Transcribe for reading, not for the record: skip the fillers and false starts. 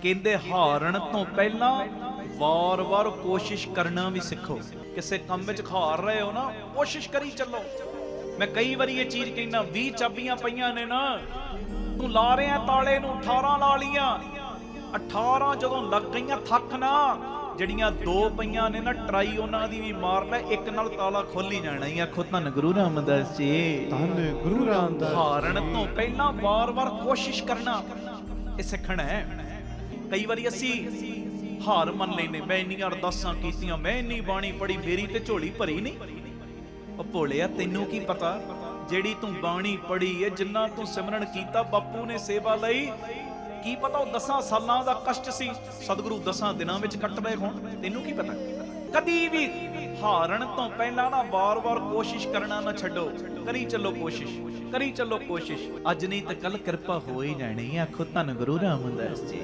ਕਹਿੰਦੇ ਹਾਰਨ ਤੋਂ ਪਹਿਲਾਂ ਵਾਰ-ਵਾਰ ਕੋਸ਼ਿਸ਼ ਕਰਨਾ ਵੀ ਸਿੱਖੋ। ਕਿਸੇ ਕੰਮ ਵਿੱਚ ਹਾਰ ਰਹੇ ਹੋ ਨਾ, ਕੋਸ਼ਿਸ਼ ਕਰੀ ਚੱਲੋ। ਮੈਂ ਕਈ ਵਾਰੀ ਇਹ ਚੀਜ਼ ਕਹਿੰਦਾ, 20 ਚਾਬੀਆਂ ਪਈਆਂ ਨੇ ਨਾ, ਤੂੰ ਲਾ ਰਿਹਾ ਤਾਲੇ ਨੂੰ, 18 ਲਾ ਲੀਆਂ, 18 ਜਦੋਂ ਲੱਗ ਗਈਆਂ ਥੱਕ ਨਾ, ਜਿਹੜੀਆਂ 2 ਪਈਆਂ ਨੇ ਨਾ ਟਰਾਈ ਉਹਨਾਂ ਦੀ ਵੀ ਮਾਰ ਲੈ, ਇੱਕ ਨਾਲ ਤਾਲਾ ਖੁੱਲ ਹੀ ਜਾਣਾ ਹੀ। ਆਖੋ ਧੰਨ ਗੁਰੂ ਰਾਮਦਾਸ ਜੀ, ਧੰਨ ਗੁਰੂ ਰਾਮਦਾਸ। ਹਾਰਨ ਤੋਂ ਪਹਿਲਾਂ ਵਾਰ-ਵਾਰ ਕੋਸ਼ਿਸ਼ ਕਰਨਾ ਇਹ ਸਿੱਖਣਾ ਹੈ। ਕਈ ਵਾਰੀ ਅਸੀਂ ਹਾਰ ਮੰਨ ਲੈਨੇ, ਮੈਂ ਇੰਨੀਆਂ ਅਰਦਾਸਾਂ ਕੀਤੀਆਂ, ਮੈਂ ਇੰਨੀ ਬਾਣੀ ਪੜੀ, ਮੇਰੀ ਤੇ ਝੋਲੀ ਭਰੀ ਨਹੀਂ। ਉਹ ਭੋਲਿਆ, ਤੈਨੂੰ ਕੀ ਪਤਾ ਜਿਹੜੀ ਤੂੰ ਬਾਣੀ ਪੜੀ ਹੈ, ਜਿੰਨਾ ਤੂੰ ਸਿਮਰਨ ਕੀਤਾ, ਬਾਪੂ ਨੇ ਸੇਵਾ ਲਈ, ਕੀ ਪਤਾ ਉਹ 10 ਸਾਲਾਂ ਦਾ ਕਸ਼ਟ ਸੀ, ਸਤਿਗੁਰੂ 10 ਦਿਨਾਂ ਵਿੱਚ ਕੱਟ ਰਹੇ ਹੋਣ, ਤੈਨੂੰ ਕੀ ਪਤਾ। ਕਦੀ ਵੀ ਹਾਰਨ ਤੋਂ ਪਹਿਲਾਂ ਨਾ ਵਾਰ-ਵਾਰ ਕੋਸ਼ਿਸ਼ ਕਰਨਾ ਨਾ ਛੱਡੋ, ਕਰੀ ਚੱਲੋ ਕੋਸ਼ਿਸ਼, ਕਰੀ ਚੱਲੋ ਕੋਸ਼ਿਸ਼। ਅੱਜ ਨਹੀਂ ਤਾਂ ਕੱਲ ਕਿਰਪਾ ਹੋ ਹੀ ਜਾਣੀ। ਆਖੋ ਧੰਨ ਗੁਰੂ ਰਾਮਦਾਸ ਜੀ।